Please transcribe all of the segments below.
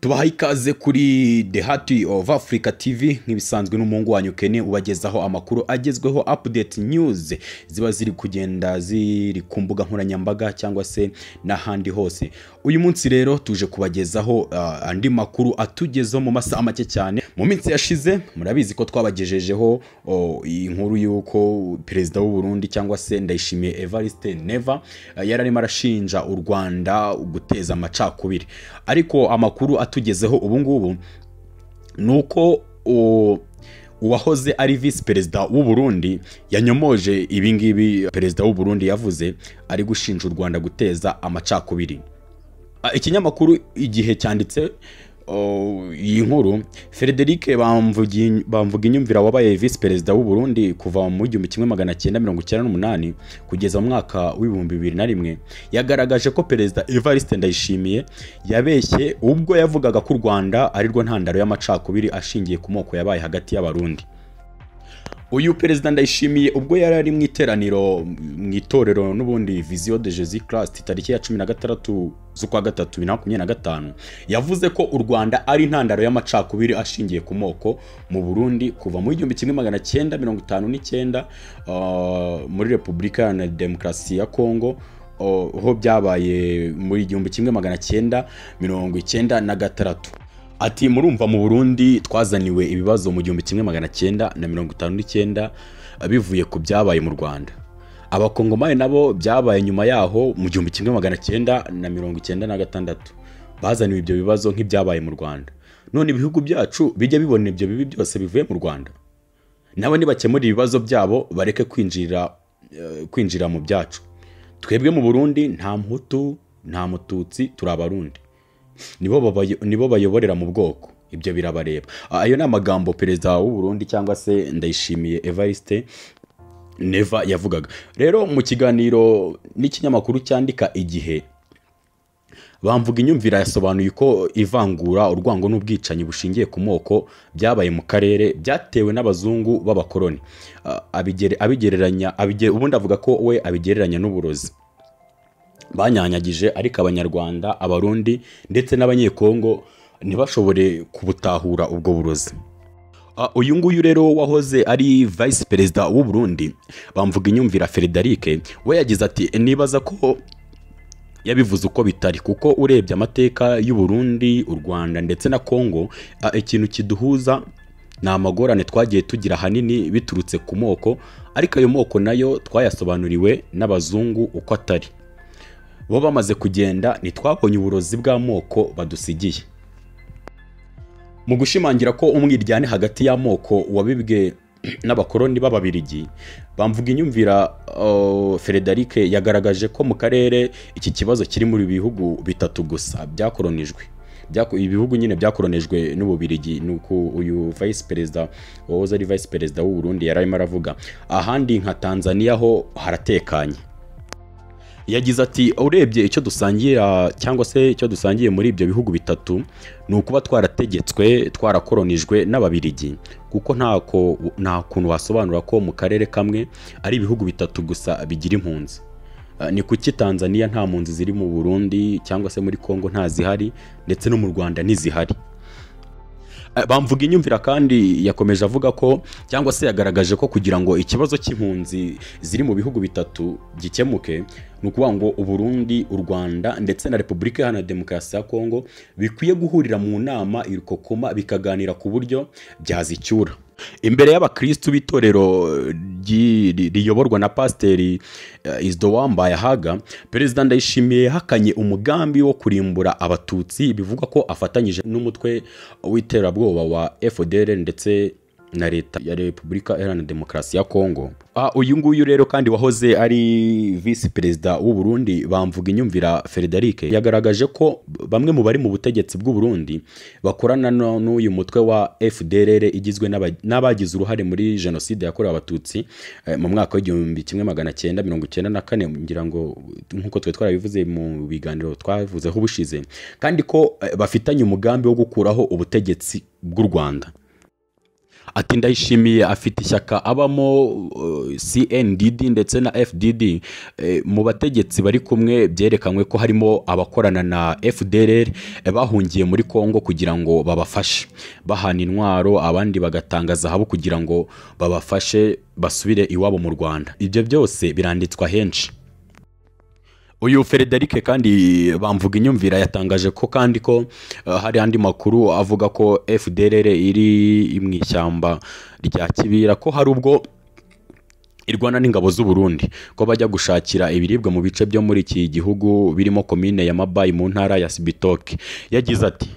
Tubahaye ikaze kuri The Heart of Africa TV nk'ibisanzwe n'umuhungu wanyu Kenny ubagezaho amakuru agezweho update news ziba ziri kugenda ziri ku mbuga nkoranyambaga cyangwa se n'ahandi hose. Uyu munsi rero tuje kubagezaho andi makuru atugezeho mu masaha make cyane. Mu minsi yashize murabizi ko twabagejejeho inkuru yuko perezida w'u Burundi cyangwa se Ndayishimiye Evariste Neva yararimo arashinja u Rwanda guteza amacakubiri, ariko amakuru tugezeho ubu ngubu nuko uwahoze ari vice perezida w'u Burundi yanyomoje ibingibi perezida w'u Burundi yavuze ari gushinja u Rwanda guteza amacakubiri. Ikinyamakuru Igihe cyanditse iyi nkuru, Frederic Bamvuginyumvira wabaye vice perezida w'u Burundi kuva mu 1998 kugeza mu mwaka w'2001 yagaragaje ko perezida Evariste Ndayishimiye yabeshye ubwo yavugaga ko u Rwanda ari rwo ntandaro y'amacakubiri ashingiye ku moko yabaye hagati y'abarundi. Uyu perezida Ndayishimiye ubwo yari ari mu iteraniro mu itorero n'ubundi Vision de Jésus Christ tariki ya 16 z'ukwa gatatu 2025 yavuze ko u Rwanda ari intandaro y'amacakubiri ashingiye ku moko mu Burundi kuva mu 1959 muri Repubulika ya Demokarasi ya Kongo ho byabaye muri 1996. Ati murumva mu Burundi twazaniwe ibibazo mu 1959 bivuye ku byabaye mu Rwanda. Abakongomani nabo byabaye nyuma yaho mu 1996 bazaniwe ibyo bibazo nk'ibyabaye mu Rwanda. None ibihugu byacu bijya bibona ibyo bibi byose bivuye mu Rwanda. Nabo nibakemura ibibazo byabo bareke kwinjira mu byacu. Twebwe mu Burundi nta Mhutu nta Mututsi turi Abarundi. Nibo bayoborera mu bwoko, ibyo birabareba. Ayo ni amagambo perezida w'u Burundi cyangwa se Ndayishimiye Evariste Neva yavugaga. Rero mu kiganiro n'ikinyamakuru cyandika Igihe, Bamvuginyumvira yasobanuye ko ivangura, urwango n'ubwicanyi bushingiye ku moko byabaye mu karere byatewe n'abazungu b'abakoloni. Ubundi avuga ko we abigereranya n'uburozi banyanyagije, ariko abanyarwanda, abarundi ndetse n'abanyekongo ntibashobore kubutahura ubwo burozi. Uyu nguyu rero wahoze ari vice perezida w'u Burundi Bamvuginyumvira Frederic we yagize ati nibaza ko yabivuze uko bitari, kuko urebye amateka y'u Burundi, u Rwanda ndetse na Kongo, ikintu kiduhuza ni amagorane twagiye tugira hanini biturutse ku moko, ariko ayo moko nayo twayasobanuriwe n'abazungu uko atari. Bo bamaze kugenda ntitwabonye uburozi bw'amoko badusigiye. Mu gushimangira ko umwiryane hagati y'amoko wabibwe n'abakoloni b'Ababiligi, Bamvuginyumvira Frederic yagaragaje ko mu karere iki kibazo kiri muri bihugu bitatu gusa byakolonijwe. Ibihugu nyine byakolonijwe n'Ububiligi, nuko uyu vice perezida wahoze ari vice perezida w'u Burundi yararimo aravuga. Ahandi nka Tanzania ho haratekanye. Yagize ati urebye icyo dusangira cyangwa se icyo dusangiye muri ibyo bihugu bitatu ni ukuba twarakolonijwe n'Ababiligi, kuko nta kuntu wasobanura ko mu karere kamwe ari ibihugu bitatu gusa bigira impunzi. Ni kuki Tanzania nta mpunzi ziri mu Burundi cyangwa se muri Kongo nta zihari, ndetse no mu Rwanda ntizihari. Bamvuginyumvira kandi yakomeje avuga ko cyangwa se yagaragaje ko kugira ngo ikibazo cy'impunzi ziri mu bihugu bitatu gikemuke, ni ukuvuga ngo u Burundi, u Rwanda ndetse na Repubulika ya Demokarasi ya Kongo bikwiye guhurira mu nama irukokoma bikaganira ku buryo byazicyura. Imbere y'abakristu b'itorero riyoborwa na Pasiteri Isidore Uwambayehaga, perezida Ndayishimiye yahakanye umugambi wo kurimbura abatutsi, bivugwa ko afatanyije n'umutwe w'iterabwoba wa FDLR ndetse na leta ya Repubulika ya Demokarasi ya Kongo. Uyu nguyu rero kandi wahoze ari vice perezida w'u Burundi Bamvuginyumvira Frederic yagaragaje ko bamwe mu bari mu butegetsi bw'u Burundi bakorana n'uyu mutwe wa FDLR igizwe n'abagize uruhare muri jenoside yakorewe abatutsi mu mwaka wa 1994, ngira ngo nkuko twarabivuze mu biganiro twavuzeho ubushize, kandi ko bafitanye umugambi wo gukuraho ubutegetsi bw'u Rwanda. Ati Ndayishimiye afite ishyaka abamo CNDD ndetse na FDD. Mu bategetsi bari kumwe byerekanywe ko harimo abakorana na FDLR bahungiye muri Kongo kugira ngo babafashe bahana intwaro, abandi bagatanga zahabu kugira ngo babafashe basubire iwabo mu Rwanda. Ibyo byose biranditswa henshi. Uyu Frederic kandi bamvuga inyumvira yatangaje ko kandi ko hari andi makuru avuga ko FDLR iri mu ishyamba rya Kibira, ko hari ubwo irwana n'ingabo z'u Burundi, ko bajya gushakira ibiribwa mu bice byo muri iki gihugu birimo komine ya Mabayi mu ntara ya Cibitoke. Yagize ati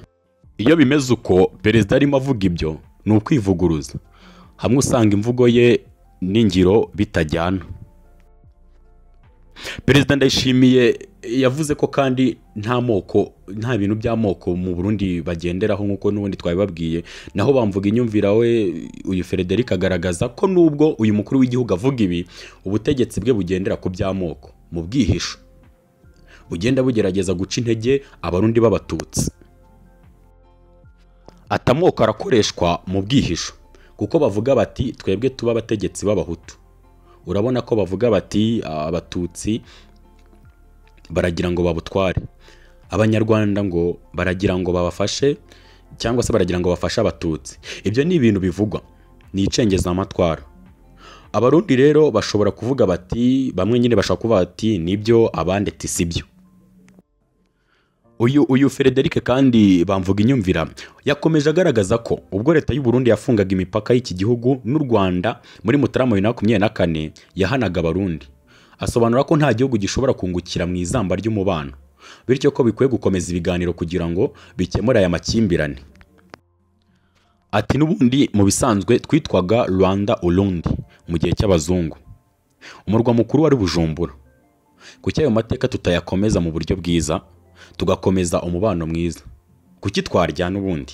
iyo bimeze uko perezida arimo avuga ibyo ni ukwivuguruza, hamwe usanga imvugo ye n'ingiro bitajyana. Perezida Ndayishimiye yavuze ko kandi nta bintu by'amoko mu Burundi bagenderaho nk'uko n'ubundi twabibabwiye. Naho bamvuga inyumvira we uyu Frederic agaragaza ko nubwo uyu mukuru w'igihugu avuga ibi, ubutegetsi bwe bugendera ku by'amoko mu bwihisho, bugenda bugerageza guca intege abarundi b'abatutsi. Atamoko arakoreshwa mu bwihisho kuko bavuga bati twebwe tuba abategetsi b'abahutu. Urabona ko bavuga bati abatutsi baragira ngo babutware, abanyarwanda ngo baragira ngo babafashe cyangwa se baragira ngo bafashe abatutsi. Ibyo ni ibintu bivugwa, ni icengeza amatwara. Abarundi rero bashobora kuvuga bati, bamwe nyine bashaka kuvuga bati nibyo, abandi ati sibyo. Uyu Frederic kandi bamvuga inyumvira yakomeje agaragaza ko ubwo leta y'u Burundi yafungaga imipaka y'iki gihugu n'u Rwanda muri Mutarama 2024 yahanaga abarundi. Asobanura ko nta gihugu gishobora kungukira mu izamba ry'umubano, bityo ko bikwiye gukomeza ibiganiro kugira ngo bikemure aya makimbirane. Ati n'ubundi mu bisanzwe twitwaga Rwanda Urundi mu gihe cy'abazungu, umurwa mukuru wari Bujumbura. Kuki ayo mateka tutayakomeza mu buryo bwiza, tugakomeza umubano mwiza? Kuki twaryana ubundi?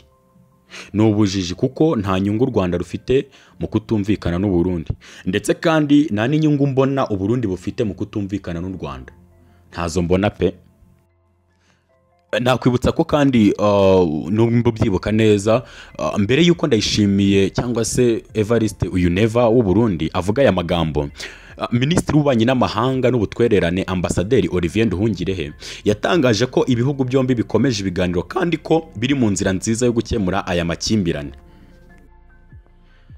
Ni ubujiji kuko nta nyungu u Rwanda rufite mu kutumvikana n'u Burundi, ndetse kandi nta n'inyungu mbona u Burundi bufite mu kutumvikana n'u Rwanda, ntazo mbona pe. Nakwibutsa ko kandi nubwo byibuka neza mbere yuko Ndayishimiye cyangwa se Evariste Uyuneva w'u Burundi avuga aya magambo, Minisitiri w'Ububanyi n'Amahanga n'Ubutwererane Ambasaderi Olivier Nduhungirehe yatangaje ko ibihugu byombi bikomeje ibiganiro kandi ko biri mu nzira nziza yo gukemura aya makimbirane.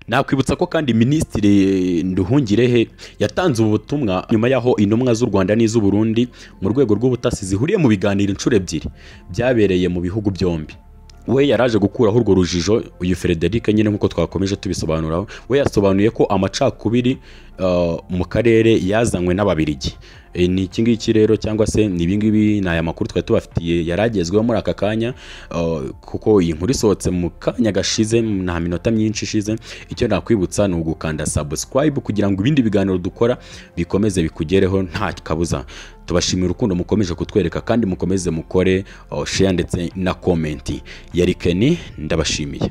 Nakwibutsa ko kandi Minisitiri Nduhungirehe yatanze ubu butumwa nyuma yaho intumwa z'u Rwanda n'iz'u Burundi mu rwego rw'ubutasi zihuriye mu biganiro inshuro ebyiri byabereye mu bihugu byombi. We yaraje gukuraho urwo rujijo. Uyu Frederic nyine nk'uko twakomeje tubisobanuraho, we yasobanuye ko amacakubiri mu karere yazanywe n'Ababiligi. Ni iki ngiki rero cyangwa se ni ibingibi ni aya makuru twari tubafitiye yaragezweho muri aka kanya, kuko iyi nkuru isohotse mu kanya gashize nta minota myinshi ishize. Icyo nakwibutsa ni ugukanda subscribe kugira ngo ibindi biganiro dukora bikomeze bikugereho nta kabuza. Tubashimira urukundo mukomeje kutwereka kandi mukomeze mukore share ndetse na comment. Yari Kenny, ndabashimiye.